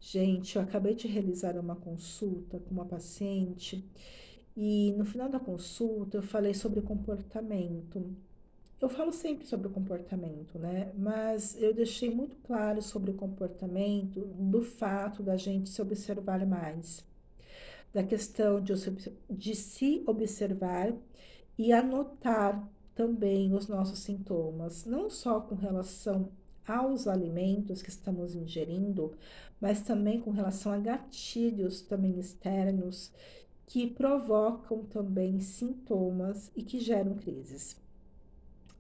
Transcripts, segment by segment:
Gente, eu acabei de realizar uma consulta com uma paciente e no final da consulta eu falei sobre comportamento. Eu falo sempre sobre o comportamento, né? Mas eu deixei muito claro sobre o comportamento do fato da gente se observar mais, da questão de se observar e anotar também os nossos sintomas, não só com relação aos alimentos que estamos ingerindo, mas também com relação a gatilhos também externos que provocam também sintomas e que geram crises.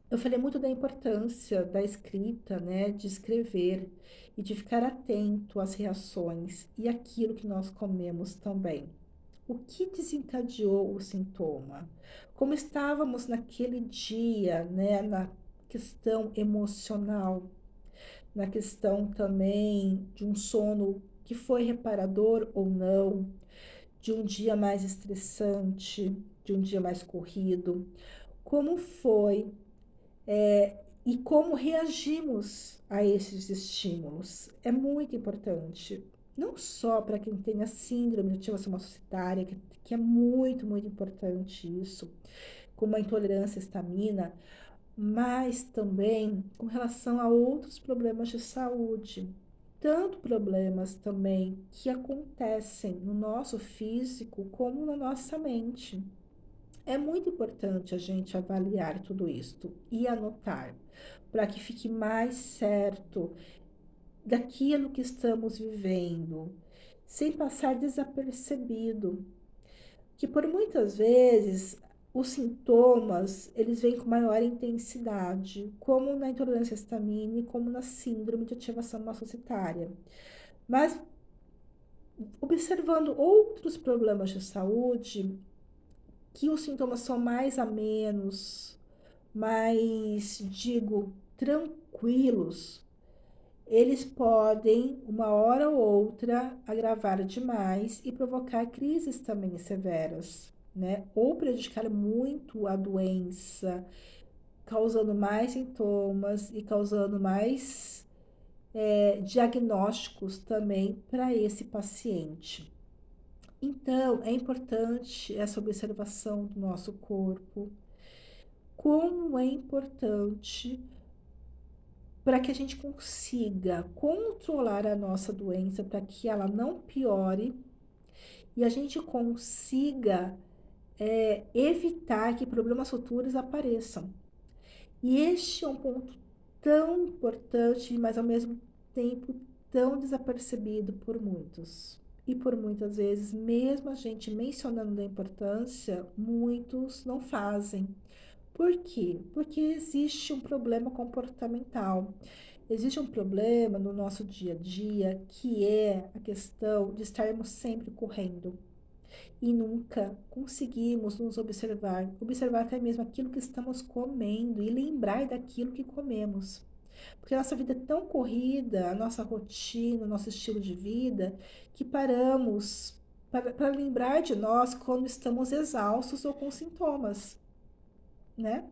Eu falei muito da importância da escrita, né, de escrever e de ficar atento às reações e aquilo que nós comemos também. O que desencadeou o sintoma? Como estávamos naquele dia, né, na questão emocional, na questão também de um sono que foi reparador ou não, de um dia mais estressante, de um dia mais corrido, como foi e como reagimos a esses estímulos. É muito importante, não só para quem tem a síndrome de ativação massocytária, que é muito, muito importante isso, como a intolerância à histamina, mas também com relação a outros problemas de saúde. Tanto problemas também que acontecem no nosso físico como na nossa mente. É muito importante a gente avaliar tudo isso e anotar, para que fique mais certo daquilo que estamos vivendo, sem passar desapercebido, que por muitas vezes os sintomas, eles vêm com maior intensidade, como na intolerância à histamina e como na síndrome de ativação mastocytária. Mas observando outros problemas de saúde, que os sintomas são mais amenos, mais, digo, tranquilos, eles podem, uma hora ou outra, agravar demais e provocar crises também severas, né? Ou prejudicar muito a doença, causando mais sintomas e causando mais diagnósticos também para esse paciente. Então, é importante essa observação do nosso corpo, como é importante para que a gente consiga controlar a nossa doença, para que ela não piore e a gente consiga evitar que problemas futuros apareçam. E este é um ponto tão importante, mas ao mesmo tempo tão desapercebido por muitos. E por muitas vezes, mesmo a gente mencionando a importância, muitos não fazem. Por quê? Porque existe um problema comportamental. Existe um problema no nosso dia a dia que é a questão de estarmos sempre correndo e nunca conseguimos nos observar, observar até mesmo aquilo que estamos comendo e lembrar daquilo que comemos. Porque a nossa vida é tão corrida, a nossa rotina, o nosso estilo de vida, que paramos para lembrar de nós quando estamos exaustos ou com sintomas, né?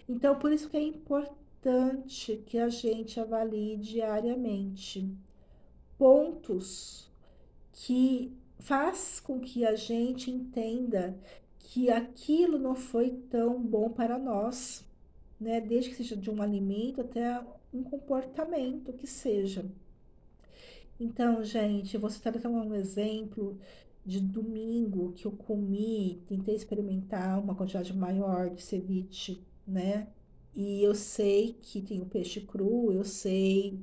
Então, por isso que é importante que a gente avalie diariamente pontos que faz com que a gente entenda que aquilo não foi tão bom para nós, né? Desde que seja de um alimento até um comportamento que seja. Então, gente, eu vou citar até um exemplo de domingo que eu comi, tentei experimentar uma quantidade maior de ceviche, né? E eu sei que tem o peixe cru, eu sei,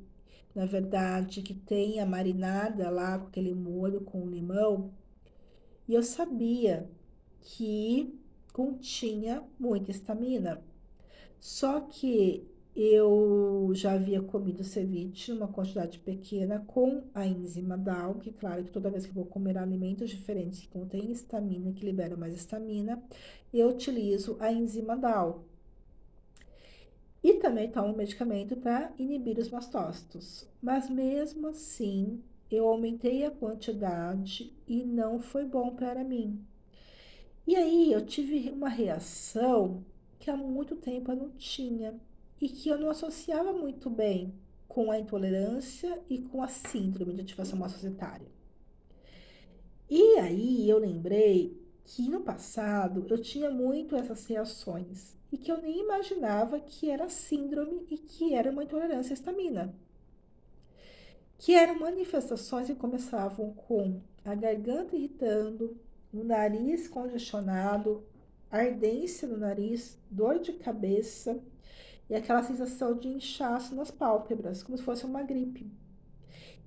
na verdade, que tem a marinada lá com aquele molho com limão, e eu sabia que continha muita estamina. Só que eu já havia comido ceviche, uma quantidade pequena, com a enzima DAO, que claro que toda vez que eu vou comer alimentos diferentes que contêm estamina, que liberam mais estamina, eu utilizo a enzima DAO. E também tomo medicamento para inibir os mastócitos. Mas mesmo assim, eu aumentei a quantidade e não foi bom para mim. E aí eu tive uma reação que há muito tempo eu não tinha e que eu não associava muito bem com a intolerância e com a síndrome de ativação societária. E aí eu lembrei que no passado eu tinha muito essas reações e que eu nem imaginava que era síndrome e que era uma intolerância à histamina. Que eram manifestações que começavam com a garganta irritando, o nariz congestionado, ardência no nariz, dor de cabeça e aquela sensação de inchaço nas pálpebras, como se fosse uma gripe.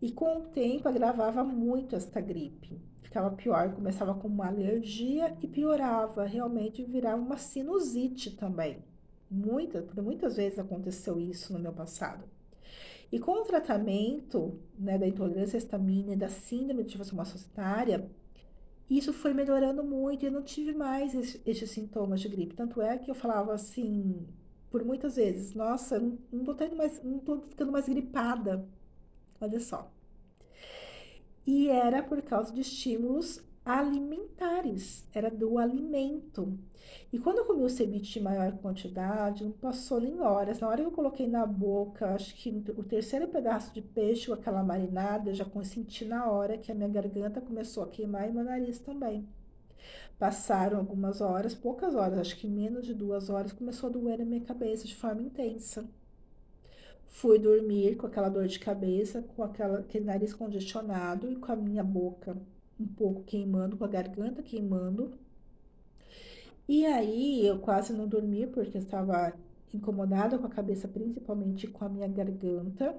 E com o tempo agravava muito esta gripe. Ficava pior, começava com uma alergia e piorava, realmente virava uma sinusite também. Por muitas vezes aconteceu isso no meu passado. E com o tratamento, né, da intolerância à histamina e da síndrome de ativação societária, isso foi melhorando muito e eu não tive mais esses sintomas de gripe. Tanto é que eu falava assim, por muitas vezes, nossa, não tô tendo mais, não tô ficando mais gripada. Olha só. E era por causa de estímulos alimentares, era do alimento. E quando eu comi o ceviche em maior quantidade, não passou nem horas. Na hora que eu coloquei na boca, acho que o terceiro pedaço de peixe com aquela marinada, eu já senti na hora que a minha garganta começou a queimar e meu nariz também. Passaram algumas horas, poucas horas, acho que menos de 2 horas, começou a doer a minha cabeça de forma intensa. Fui dormir com aquela dor de cabeça, com aquele nariz congestionado e com a minha boca um pouco queimando, com a garganta queimando. E aí eu quase não dormi porque eu estava incomodada com a cabeça, principalmente com a minha garganta.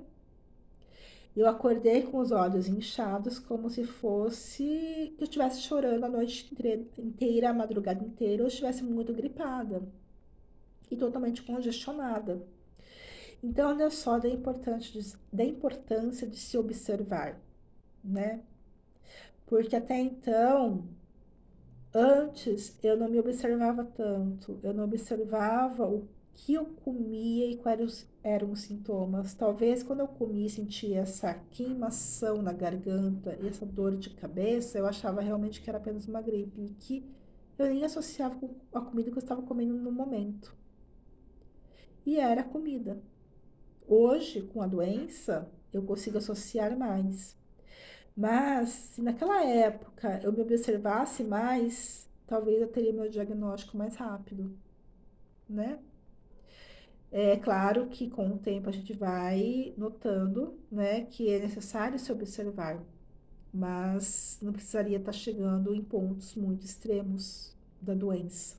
Eu acordei com os olhos inchados, como se fosse que eu estivesse chorando a noite inteira, a madrugada inteira, ou estivesse muito gripada e totalmente congestionada. Então, olha só da importância de se observar, né? Porque até então, antes, eu não me observava tanto, eu não observava o que eu comia e quais eram os sintomas. Talvez quando eu comia e sentia essa queimação na garganta e essa dor de cabeça, eu achava realmente que era apenas uma gripe e que eu nem associava com a comida que eu estava comendo no momento. E era comida. Hoje, com a doença, eu consigo associar mais. Mas, se naquela época eu me observasse mais, talvez eu teria meu diagnóstico mais rápido, né? É claro que com o tempo a gente vai notando, né, que é necessário se observar, mas não precisaria estar chegando em pontos muito extremos da doença.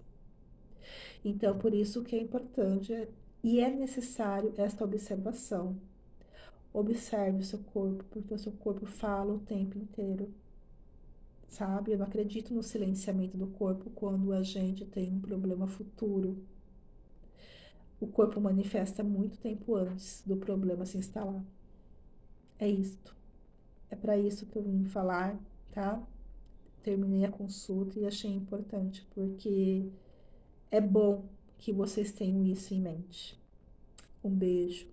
Então, por isso que é importante e é necessário esta observação. Observe o seu corpo, porque o seu corpo fala o tempo inteiro, sabe? Eu não acredito no silenciamento do corpo quando a gente tem um problema futuro. O corpo manifesta muito tempo antes do problema se instalar. É isto. É para isso que eu vim falar, tá? Terminei a consulta e achei importante, porque é bom que vocês tenham isso em mente. Um beijo.